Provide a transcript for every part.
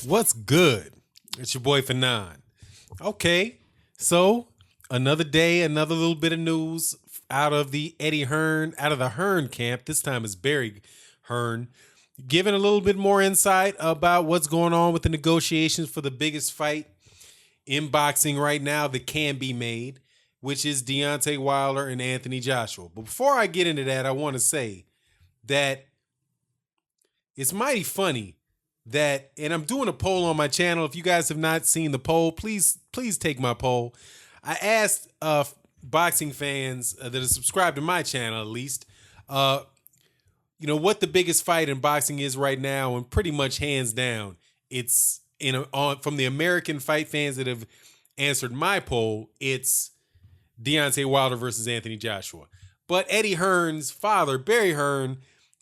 What's good? It's your boy Fanon. Okay, so another day, another little bit of news out of the Eddie Hearn, out of the Hearn camp. This time it's Barry Hearn, giving a little bit more insight about what's going on with the negotiations for the biggest fight in boxing right now that can be made, which is Deontay Wilder and Anthony Joshua. But before I get into that, I want to say that it's mighty funny that, and I'm doing a poll on my channel. If you guys have not seen the poll, please take my poll. I asked boxing fans that are subscribed to my channel, at least, uh, what the biggest fight in boxing is right now, and pretty much hands down, it's from the American fight fans that have answered my poll, it's Deontay Wilder versus Anthony Joshua. But Eddie Hearn's father, Barry Hearn,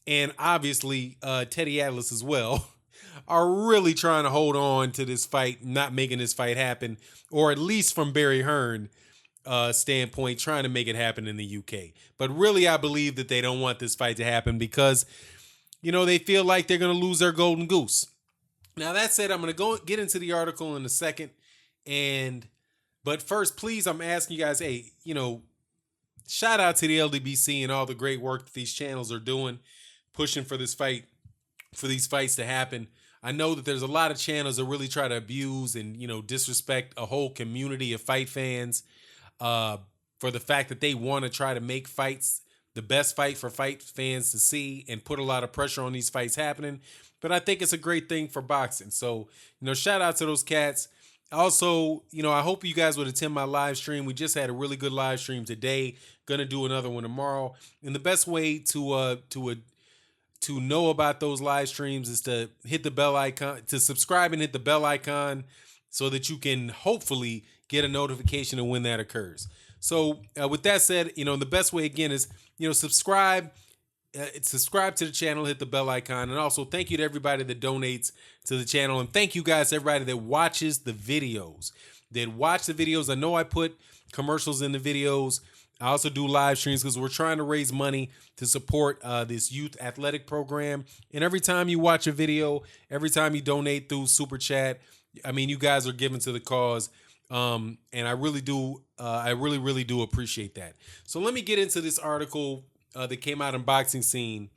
and obviously Teddy Atlas as well, are really trying to hold on to this fight, not making this fight happen, or at least from Barry Hearn standpoint, trying to make it happen in the UK. But really, I believe that they don't want this fight to happen because, they feel like they're going to lose their golden goose. Now, that said, I'm going to get into the article in a second. But first, please, I'm asking you guys, hey, shout out to the LDBC and all the great work that these channels are doing, pushing for this fight, for these fights to happen. I know that there's a lot of channels that really try to abuse and, disrespect a whole community of fight fans for the fact that they want to try to make fights the best fight for fight fans to see and put a lot of pressure on these fights happening. But I think it's a great thing for boxing. So, shout out to those cats. Also, I hope you guys would attend my live stream. We just had a really good live stream today. Gonna do another one tomorrow. And the best way to know about those live streams is to hit the bell icon, to subscribe and hit the bell icon so that you can hopefully get a notification of when that occurs. So with that said, the best way again is, subscribe to the channel, hit the bell icon. And also thank you to everybody that donates to the channel. And thank you guys, everybody that watches the videos, I know I put commercials in the videos. I also do live streams because we're trying to raise money to support this youth athletic program. And every time you watch a video, every time you donate through Super Chat, you guys are giving to the cause. And I really do, I really do appreciate that. So let me get into this article that came out in Boxing Scene,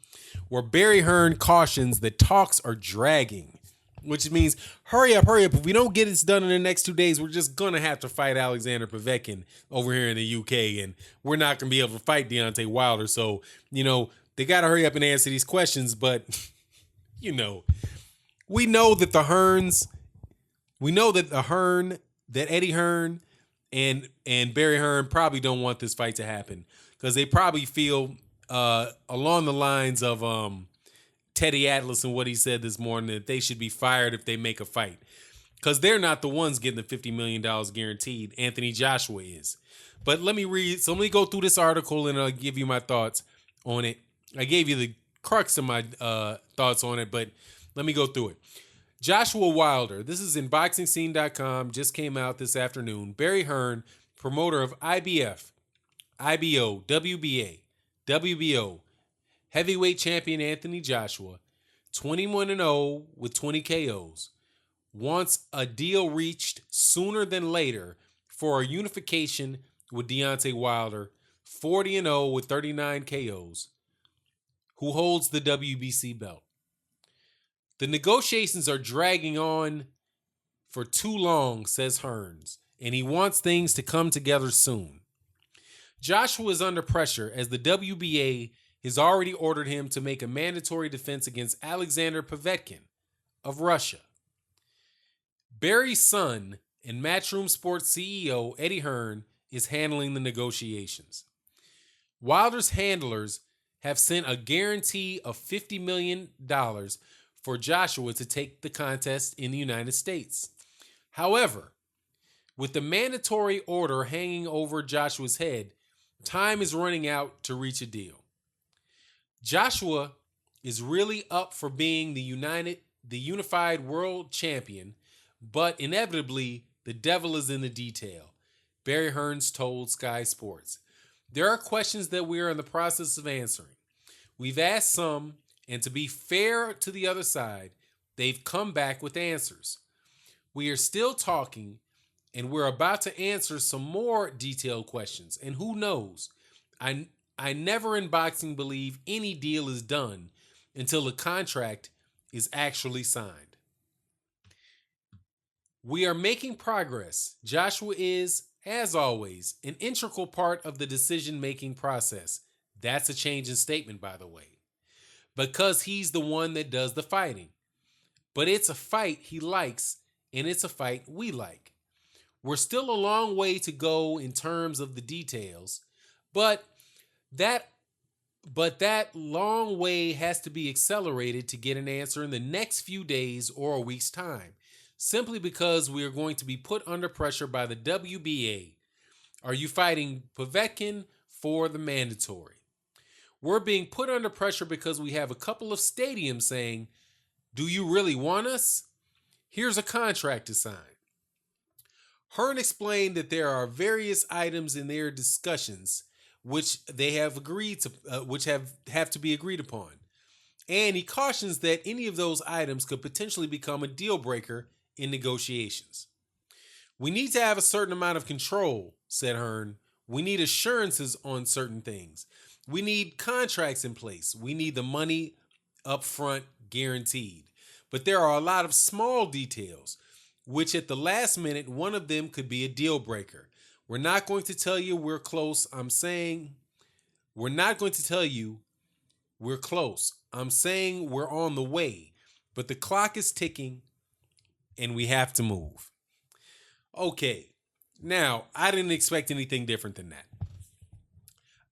where Barry Hearn cautions that talks are dragging, which means hurry up. If we don't get this done in the next 2 days, we're just going to have to fight Alexander Povetkin over here in the UK, and we're not going to be able to fight Deontay Wilder. So, they got to hurry up and answer these questions. But, we know that that Eddie Hearn and Barry Hearn probably don't want this fight to happen because they probably feel along the lines of Teddy Atlas and what he said this morning, that they should be fired if they make a fight because they're not the ones getting the $50 million guaranteed. Anthony Joshua is. But let me go through this article and I'll give you my thoughts on it. I gave you the crux of my thoughts on it, but let me go through it. Joshua Wilder, this is in BoxingScene.com, just came out this afternoon. Barry Hearn, promoter of IBF, IBO, WBA, WBO, heavyweight champion Anthony Joshua, 21-0 with 20 KOs, wants a deal reached sooner than later for a unification with Deontay Wilder, 40-0 with 39 KOs, who holds the WBC belt. The negotiations are dragging on for too long, says Hearns, and he wants things to come together soon. Joshua is under pressure as the WBA has already ordered him to make a mandatory defense against Alexander Povetkin of Russia. Barry's son and Matchroom Sports CEO Eddie Hearn is handling the negotiations. Wilder's handlers have sent a guarantee of $50 million for Joshua to take the contest in the United States. However, with the mandatory order hanging over Joshua's head, time is running out to reach a deal. Joshua is really up for being the unified world champion, but inevitably, the devil is in the detail, Barry Hearns told Sky Sports. There are questions that we are in the process of answering. We've asked some, and to be fair to the other side, They've come back with answers. We are still talking, and we're about to answer some more detailed questions. And who knows? I I never in boxing believe any deal is done until the contract is actually signed. We are making progress. Joshua is, as always, an integral part of the decision making process. That's a change in statement, by the way, because he's the one that does the fighting. But it's a fight he likes, and it's a fight we like. We're still a long way to go in terms of the details, but that that long way has to be accelerated to get an answer in the next few days or a week's time, simply because we are going to be put under pressure by the WBA. Are you fighting Povetkin for the mandatory? We're being put under pressure because we have a couple of stadiums saying, do you really want us? Here's a contract to sign. Hearn explained that there are various items in their discussions which they have agreed to, which have to be agreed upon, and he cautions that any of those items could potentially become a deal breaker in negotiations. We need to have a certain amount of control, said Hearn. We need assurances on certain things. We need contracts in place. We need the money up front guaranteed. But there are a lot of small details, which at the last minute, one of them could be a deal breaker. We're not going to tell you we're close. I'm saying we're not going to tell you we're close. I'm saying we're on the way. But the clock is ticking and we have to move. Okay. Now, I didn't expect anything different than that.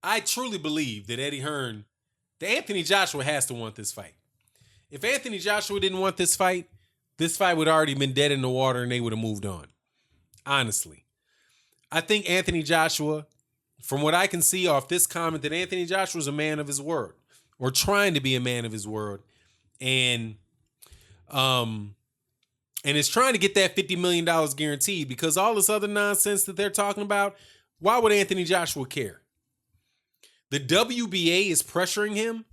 I truly believe that that Anthony Joshua has to want this fight. If Anthony Joshua didn't want this fight would already been dead in the water and they would have moved on. Honestly. I think Anthony Joshua, from what I can see off this comment, that Anthony Joshua is a man of his word, or trying to be a man of his word, and is trying to get that $50 million guaranteed, because all this other nonsense that they're talking about, why would Anthony Joshua care? The WBA is pressuring him.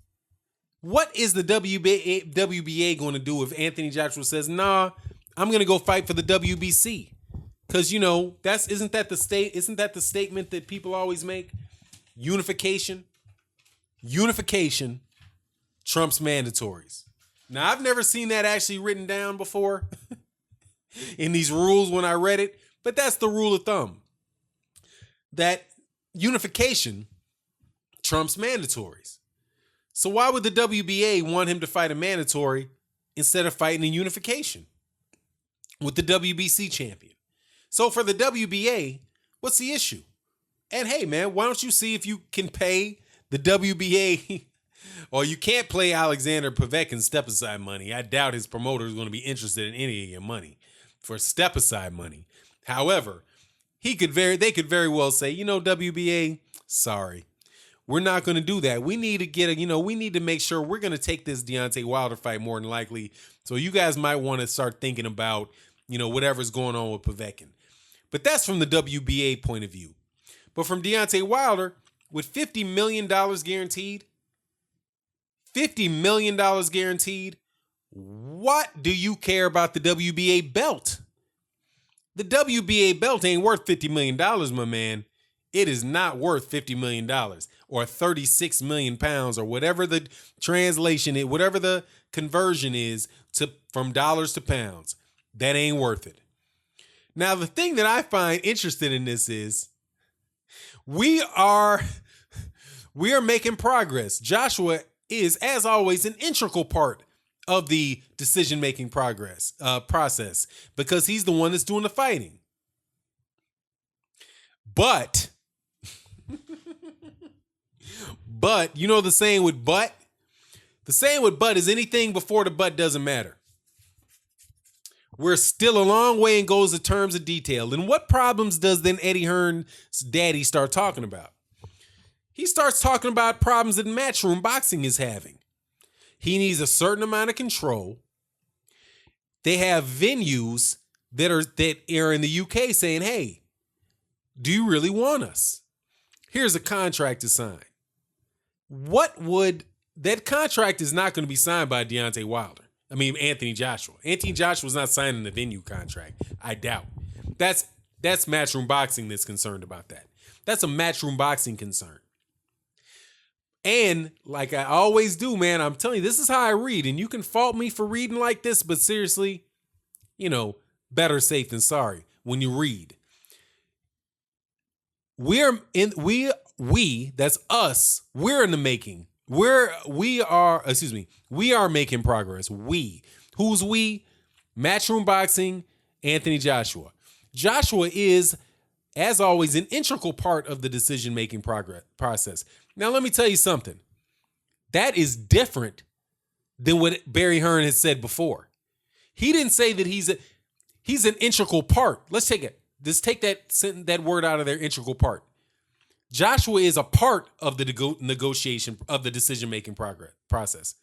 What is the WBA going to do if Anthony Joshua says, nah, I'm going to go fight for the WBC? Because, isn't that the statement that people always make? Unification trumps mandatories. Now, I've never seen that actually written down before in these rules when I read it, but that's the rule of thumb. That unification trumps mandatories. So why would the WBA want him to fight a mandatory instead of fighting in unification with the WBC champion? So for the WBA, what's the issue? And hey, man, why don't you see if you can pay the WBA or you can't play Alexander Povetkin's step-aside money. I doubt his promoter is going to be interested in any of your money for step-aside money. However, they could very well say, WBA, sorry. We're not going to do that. We need to we need to make sure we're going to take this Deontay Wilder fight more than likely. So you guys might want to start thinking about, whatever's going on with Povetkin. But that's from the WBA point of view. But from Deontay Wilder, with $50 million guaranteed, what do you care about the WBA belt? The WBA belt ain't worth $50 million, my man. It is not worth $50 million or 36 million pounds or whatever the translation is, whatever the conversion is from dollars to pounds. That ain't worth it. Now, the thing that I find interesting in this is we are making progress. Joshua is, as always, an integral part of the decision-making process because he's the one that's doing the fighting. But you know the saying with but? The saying with but is anything before the but doesn't matter. We're still a long way and goes to terms of detail. And what problems does then Eddie Hearn's daddy start talking about? He starts talking about problems that matchroom boxing is having. He needs a certain amount of control. They have venues that are in the UK saying, hey, do you really want us? Here's a contract to sign. That contract is not going to be signed by Deontay Wilder. I mean, Anthony Joshua. Anthony Joshua's not signing the venue contract. I doubt. That's Matchroom Boxing that's concerned about that. That's a Matchroom Boxing concern. And like I always do, man, I'm telling you, this is how I read. And you can fault me for reading like this, but seriously, better safe than sorry when you read. That's us. We're in the making. We are making progress. Who's we? Matchroom Boxing, Anthony Joshua. Joshua is, as always, an integral part of the decision-making process. Now, let me tell you something. That is different than what Barry Hearn has said before. He didn't say that he's an integral part. Let's take it. Just take that word out of there, integral part. Joshua is a part of the negotiation of the decision-making process.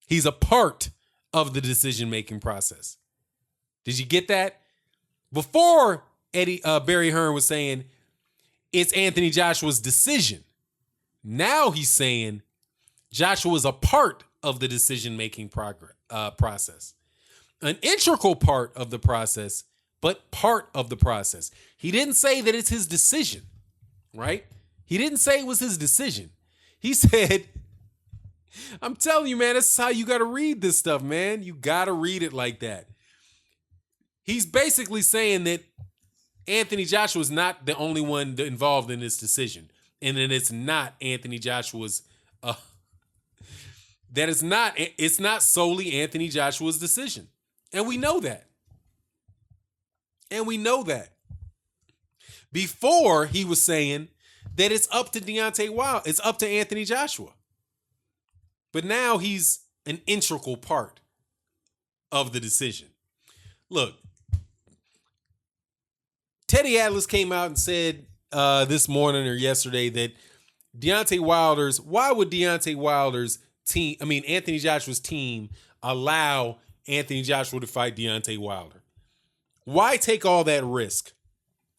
He's a part of the decision-making process. Did you get that? Before Barry Hearn was saying it's Anthony Joshua's decision. Now he's saying Joshua is a part of the decision-making process. An integral part of the process, but part of the process. He didn't say that it's his decision, right? He didn't say it was his decision. He said, I'm telling you, man, this is how you got to read this stuff, man. You got to read it like that. He's basically saying that Anthony Joshua is not the only one involved in this decision. And that it's not Anthony Joshua's, it's not solely Anthony Joshua's decision. And we know that. Before he was saying that it's up to Deontay Wilder. It's up to Anthony Joshua. But now he's an integral part of the decision. Look, Teddy Atlas came out and said this morning or yesterday that why would Deontay Wilder's team, Anthony Joshua's team, allow Anthony Joshua to fight Deontay Wilder? Why take all that risk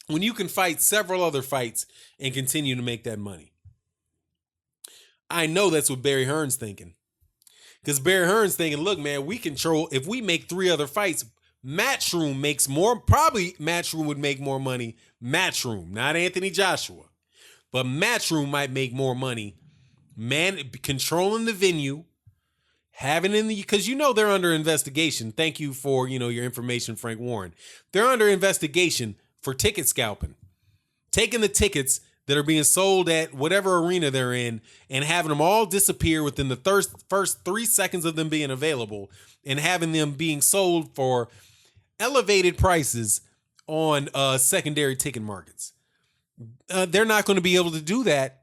when you can fight several other fights and continue to make that money? I know that's what Barry Hearn's thinking. Because Barry Hearn's thinking, look, man, if we make 3 other fights, Matchroom makes more, probably Matchroom would make more money. Matchroom, not Anthony Joshua. But Matchroom might make more money, man, controlling the venue, because they're under investigation. Thank you for, your information, Frank Warren. They're under investigation for ticket scalping, taking the tickets that are being sold at whatever arena they're in and having them all disappear within the first 3 seconds of them being available and having them being sold for elevated prices on secondary ticket markets. They're not going to be able to do that.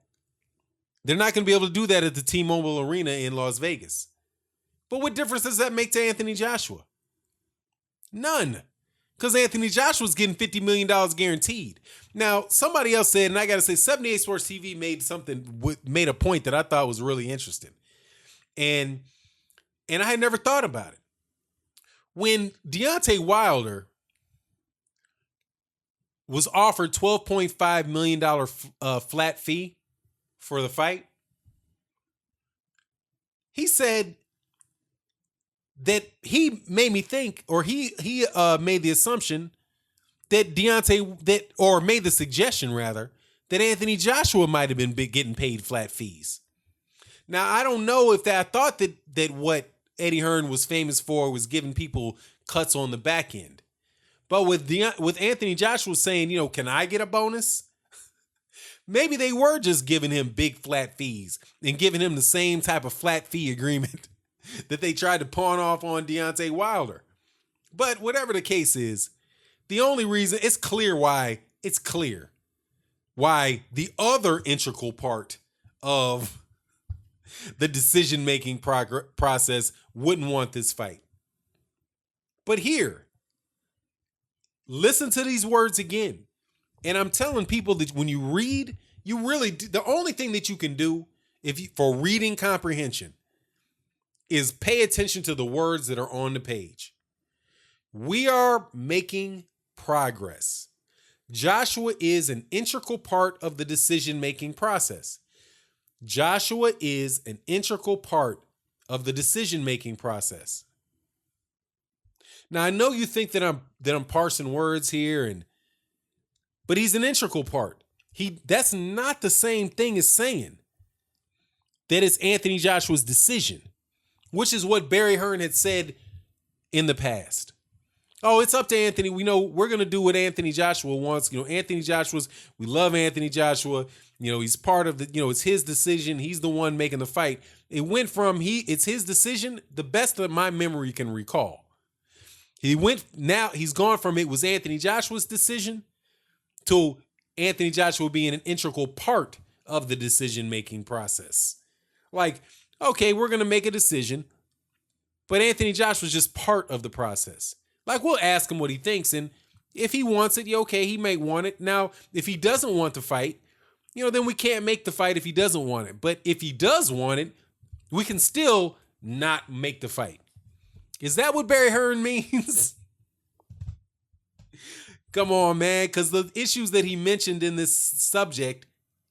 They're not going to be able to do that at the T-Mobile Arena in Las Vegas. But what difference does that make to Anthony Joshua? None. Because Anthony Joshua's getting $50 million guaranteed. Now, somebody else said, and I got to say, 78 Sports TV made a point that I thought was really interesting. And I had never thought about it. When Deontay Wilder was offered $12.5 million flat fee for the fight, he said that he made me think, or he made the assumption that made the suggestion rather, that Anthony Joshua might have been getting paid flat fees. Now, I don't know if I thought that what Eddie Hearn was famous for was giving people cuts on the back end. But with Anthony Joshua saying, can I get a bonus? Maybe they were just giving him big flat fees and giving him the same type of flat fee agreement that they tried to pawn off on Deontay Wilder. But whatever the case is, the only reason, it's clear why the other integral part of the decision-making process wouldn't want this fight. But here, listen to these words again. And I'm telling people that when you read, the only thing that you can do for reading comprehension is pay attention to the words that are on the page. We are making progress. Joshua is an integral part of the decision-making process. Joshua is an integral part of the decision-making process. Now I know you think that I'm parsing words here, but he's an integral part. That's not the same thing as saying that it's Anthony Joshua's decision, which is what Barry Hearn had said in the past. Oh, it's up to Anthony. We know we're going to do what Anthony Joshua wants. We love Anthony Joshua. He's part of it's his decision. He's the one making the fight. It went from it's his decision, the best that my memory can recall. He's gone from it was Anthony Joshua's decision to Anthony Joshua being an integral part of the decision-making process. Like, okay, we're going to make a decision, but Anthony Joshua's just part of the process. Like, we'll ask him what he thinks, and if he wants it, okay, he may want it. Now, if he doesn't want to fight, then we can't make the fight if he doesn't want it. But if he does want it, we can still not make the fight. Is that what Barry Hearn means? Come on, man, because the issues that he mentioned in this subject,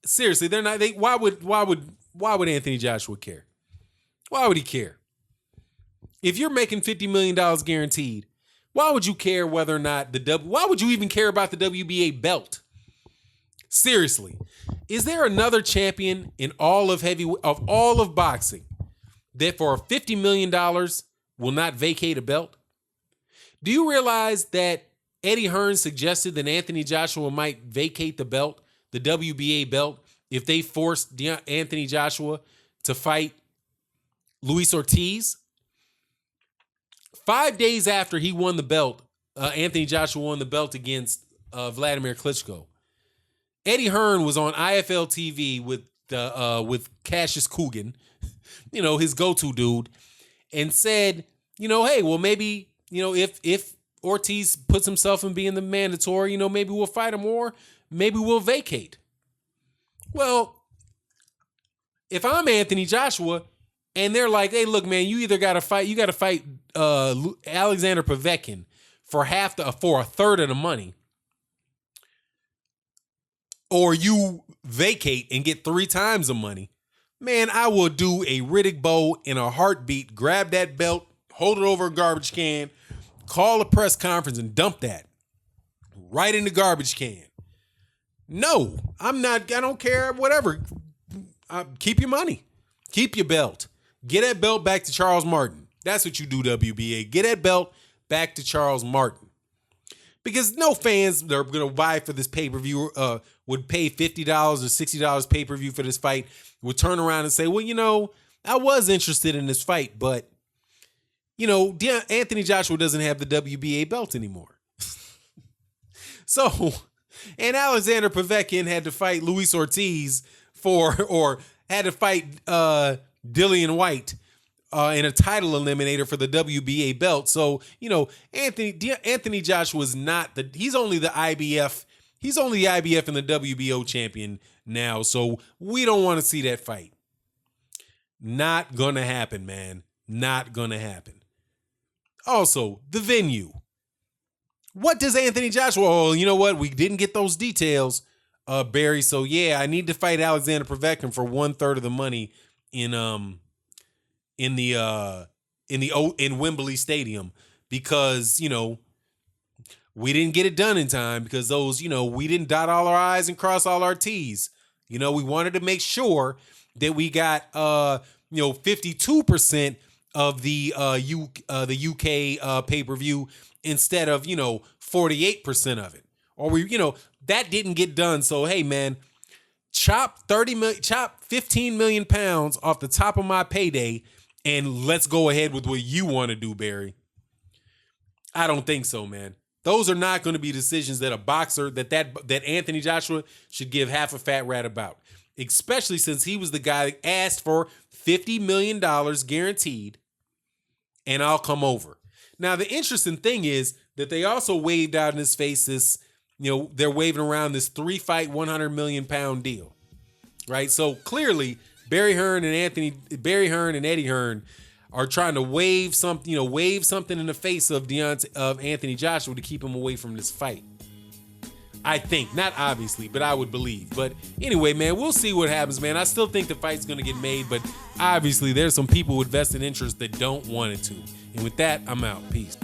seriously, they're not. Why would Anthony Joshua care? Why would he care? If you're making $50 million guaranteed, why would you care whether or not why would you even care about the WBA belt? Seriously, is there another champion in all of boxing that for $50 million will not vacate a belt? Do you realize that Eddie Hearn suggested that Anthony Joshua might vacate the belt, the WBA belt, if they forced Anthony Joshua to fight Luis Ortiz? 5 days after he won the belt, Anthony Joshua won the belt against Vladimir Klitschko. Eddie Hearn was on IFL TV with Cassius Coogan, his go-to dude, and said, hey, well, maybe, if Ortiz puts himself in being the mandatory, maybe we'll fight him or maybe we'll vacate. Well, if I'm Anthony Joshua and they're like, hey, look, man, you got to fight Alexander Povetkin for a third of the money, or you vacate and get 3 times the money, man, I will do a Riddick Bowe in a heartbeat, grab that belt, hold it over a garbage can, call a press conference and dump that right in the garbage can. No, I don't care, whatever. Keep your money. Keep your belt. Get that belt back to Charles Martin. That's what you do, WBA. Get that belt back to Charles Martin. Because no fans that are going to buy for this pay-per-view would pay $50 or $60 pay-per-view for this fight, would turn around and say, well, I was interested in this fight, but, Anthony Joshua doesn't have the WBA belt anymore. So, and Alexander Povetkin had to fight Luis Ortiz or had to fight Dillian White in a title eliminator for the WBA belt. So, Anthony Joshua is he's only the IBF. He's only the IBF and the WBO champion now. So we don't want to see that fight. Not going to happen, man. Not going to happen. Also, the venue. What does Anthony Joshua? Oh, you know what? We didn't get those details, Barry. So yeah, I need to fight Alexander Povetkin for 1/3 of the money in Wembley Stadium because we didn't get it done in time because we didn't dot all our I's and cross all our T's. We wanted to make sure that we got 52% of the UK pay-per-view instead of 48% of it. Or that didn't get done. So hey man, chop 15 million pounds off the top of my payday and let's go ahead with what you want to do, Barry. I don't think so, man. Those are not going to be decisions that a boxer that Anthony Joshua should give half a fat rat about, especially since he was the guy that asked for $50 million guaranteed, and I'll come over. Now, the interesting thing is that they also waved out in his face this, they're waving around this 3-fight, 100 million pound deal, right? So clearly, Barry Hearn and Eddie Hearn are trying to wave something in the face of Anthony Joshua to keep him away from this fight. I think, not obviously, but I would believe. But anyway, man, we'll see what happens, man. I still think the fight's going to get made, but obviously there's some people with vested interest that don't want it to. And with that, I'm out. Peace.